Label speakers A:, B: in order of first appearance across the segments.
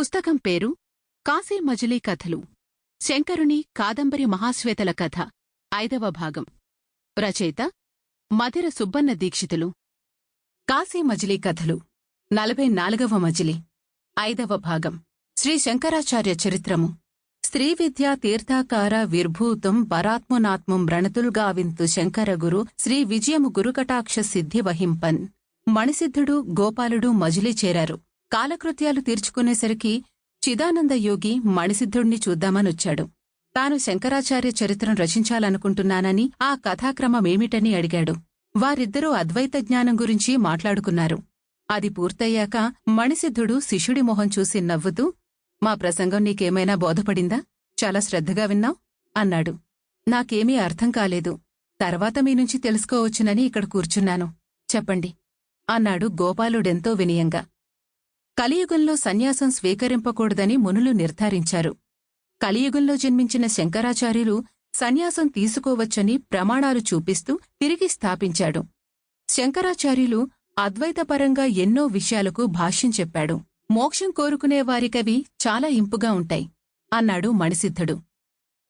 A: పుస్తకం పేరు కాశీ మజిలీ కథలు, శంకరుని కాదంబరి మహాశ్వేతల కథ, 5వ భాగం. రచయిత మధిర సుబ్బన్న దీక్షితులు. కాశీ మజిలీ కథలు 44వ మజిలీ, 5వ భాగం. శ్రీ శంకరాచార్య చరిత్రము. స్త్రీ విద్యా తీర్థాకార విర్భూతం పరాత్మనాత్మం రణతుల్గావింతు శంకరగురు శ్రీ విజయము గురుకటాక్ష సిద్ధి వహింపన్. మణిసిద్ధుడు, గోపాలుడు మజిలీ చేరారు. కాలకృత్యాలు తీర్చుకునేసరికి చిదానందయోగి మణిసిద్ధుణ్ణి చూద్దామనొచ్చాడు. తాను శంకరాచార్య చరిత్రం రచించాలనుకుంటున్నానని, ఆ కథాక్రమమేమిటని అడిగాడు. వారిద్దరూ అద్వైత జ్ఞానం గురించి మాట్లాడుకున్నారు. అది పూర్తయ్యాక మణిసిద్ధుడు శిష్యుడి మొహం చూసి నవ్వుతూ, మా ప్రసంగం నీకేమైనా బోధపడిందా? చాలా శ్రద్ధగా విన్నావ్ అన్నాడు. నాకేమీ అర్థం కాలేదు. తర్వాత మీనుంచి తెలుసుకోవచ్చునని ఇక్కడ కూర్చున్నాను. చెప్పండి అన్నాడు గోపాలుడెంతో వినయంగా. కలియుగంలో సన్యాసం స్వీకరింపకూడదని మునులు నిర్ధారించారు. కలియుగంలో జన్మించిన శంకరాచార్యులు సన్యాసం తీసుకోవచ్చని ప్రమాణాలు చూపిస్తూ తిరిగి స్థాపించాడు. శంకరాచార్యులు అద్వైతపరంగా ఎన్నో విషయాలకు భాష్యం చెప్పాడు. మోక్షం కోరుకునేవారికవి చాలా ఇంపుగా ఉంటాయి అన్నాడు మణిసిద్ధుడు.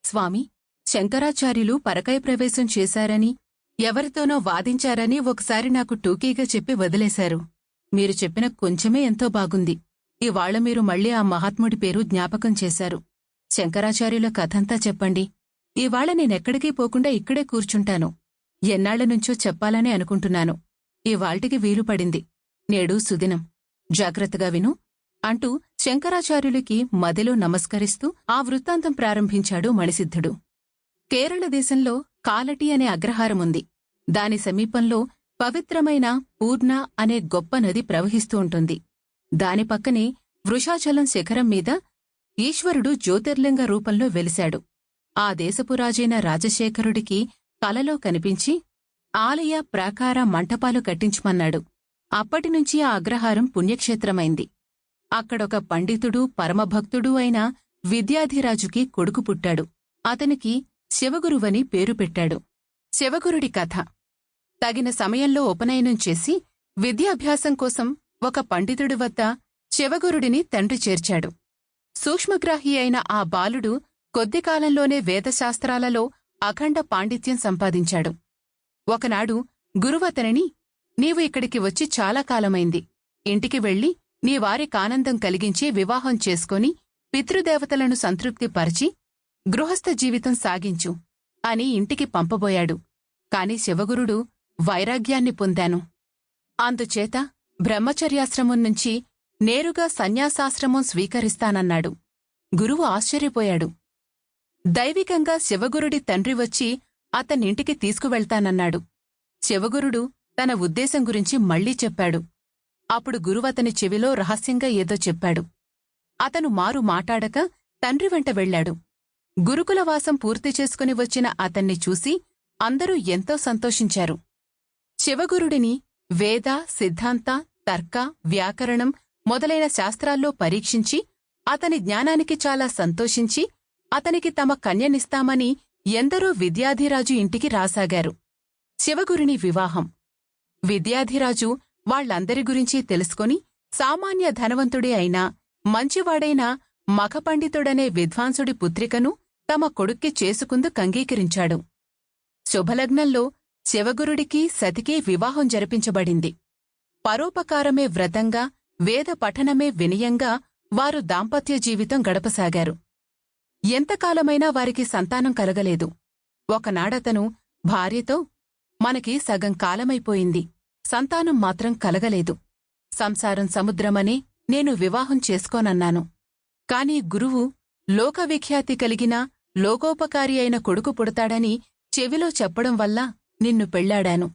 A: స్వామి, శంకరాచార్యులు పరకాయ ప్రవేశం చేశారని, ఎవరితోనో వాదించారని ఒకసారి నాకు టూకీగా చెప్పి వదిలేశారు. మీరు చెప్పిన కొంచెమే ఎంతో బాగుంది. ఇవాళ మీరు మళ్లీ ఆ మహాత్ముడి పేరు జ్ఞాపకం చేశారు. శంకరాచార్యుల కథంతా చెప్పండి. ఇవాళ నేనెక్కడికీ పోకుండా ఇక్కడే కూర్చుంటాను. ఎన్నాళ్లనుంచో చెప్పాలని అనుకుంటున్నాను. ఇవాళ్టికి వీలుపడింది. నేడు సుదినం. జాగ్రత్తగా విను అంటూ శంకరాచార్యులకి మదిలో నమస్కరిస్తూ ఆ వృత్తాంతం ప్రారంభించాడు మణిసిద్ధుడు. కేరళ దేశంలో కాలటి అనే అగ్రహారముంది. దాని సమీపంలో పవిత్రమైన పూర్ణ అనే గొప్ప నది ప్రవహిస్తూ ఉంటుంది. దాని పక్కనే వృషాచలం శిఖరం మీద ఈశ్వరుడు జ్యోతిర్లింగ రూపంలో వెలిశాడు. ఆ దేశపురాజైన రాజశేఖరుడికి కలలో కనిపించి ఆలయ ప్రాకార మంటపాలు కట్టించమన్నాడు. అప్పటినుంచి ఆ అగ్రహారం పుణ్యక్షేత్రమైంది. అక్కడొక పండితుడు, పరమభక్తుడూ అయిన విద్యాధిరాజుకి కొడుకు పుట్టాడు. అతనికి శివగురువని పేరు పెట్టాడు. శివగురుడి కథ. తగిన సమయంలో ఉపనయనం చేసి విద్యాభ్యాసం కోసం ఒక పండితుడి వద్ద శివగురుడిని తండ్రి చేర్చాడు. సూక్ష్మగ్రాహి అయిన ఆ బాలుడు కొద్దికాలంలోనే వేదశాస్త్రాలలో అఖండ పాండిత్యం సంపాదించాడు. ఒకనాడు గురువతనిని, నీవు ఇక్కడికి వచ్చి చాలా కాలమైంది. ఇంటికి వెళ్లి నీ వారికానందం కలిగించి వివాహం చేసుకుని పితృదేవతలను సంతృప్తిపరచి గృహస్థ జీవితం సాగించు అని ఇంటికి పంపబోయాడు. కాని శివగురుడు, వైరాగ్యాన్ని పొందాను. అందుచేత బ్రహ్మచర్యాశ్రమం నుంచి నేరుగా సన్యాసాశ్రమం స్వీకరిస్తానన్నాడు. గురువు ఆశ్చర్యపోయాడు. దైవికంగా శివగురుడి తండ్రి వచ్చి అతన్నింటికి తీసుకువెళ్తానన్నాడు. శివగురుడు తన ఉద్దేశం గురించి మళ్లీ చెప్పాడు. అప్పుడు గురువతని చెవిలో రహస్యంగా ఏదో చెప్పాడు. అతను మారు మాటాడక తండ్రి వెంట వెళ్లాడు. గురుకులవాసం పూర్తి చేసుకుని వచ్చిన అతన్ని చూసి అందరూ ఎంతో సంతోషించారు. శివగురుడిని వేద, సిద్ధాంత, తర్క, వ్యాకరణం మొదలైన శాస్త్రాల్లో పరీక్షించి అతని జ్ఞానానికి చాలా సంతోషించి అతనికి తమ కన్యనిస్తామని ఎందరో విద్యాధిరాజు ఇంటికి రాసాగారు. శివగురుని వివాహం. విద్యాధిరాజు వాళ్లందరి గురించి తెలుసుకుని సామాన్య ధనవంతుడే అయినా మంచివాడైన మఖపండితుడనే విద్వాంసుడి పుత్రికను తమ కొడుక్కి చేసుకుందు కంగీకరించాడు. శుభలగ్నంలో శివగురుడికి సతికి వివాహం జరిపించబడింది. పరోపకారమే వ్రతంగా, వేద పఠనమే వినయంగా వారు దాంపత్య జీవితం గడపసాగారు. ఎంతకాలమైనా వారికి సంతానం కలగలేదు. ఒకనాడతను భార్యతో, మనకి సగం కాలమైపోయింది, సంతానం మాత్రం కలగలేదు. సంసారం సముద్రమనే నేను వివాహం చేసుకోనన్నాను. కాని గురువు లోకవిఖ్యాతి కలిగిన లోకోపకారి అయిన కొడుకు పుడతాడని చెవిలో చెప్పడం వల్ల నిన్ను పెళ్లాడాను.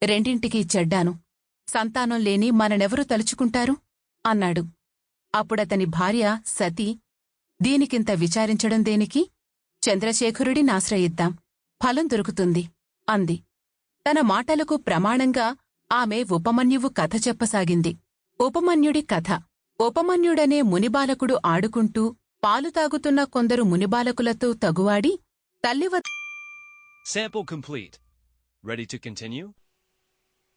A: రెండింటికీ చెడ్డాను. సంతానం లేని మననెవరు తలుచుకుంటారు అన్నాడు. అప్పుడతని భార్య సతీ, దీనికింత విచారించడం దేనికి? చంద్రశేఖరుడినాశ్రయిద్దాం, ఫలం దొరుకుతుంది అంది. తన మాటలకు ప్రమాణంగా ఆమె ఉపమన్యువు కథ చెప్పసాగింది. ఉపమన్యుడి కథ. ఉపమన్యుడనే మునిబాలకుడు ఆడుకుంటూ పాలు తాగుతున్న కొందరు మునిబాలకులతో తగువాడి తల్లివ
B: Sample complete. Ready to continue?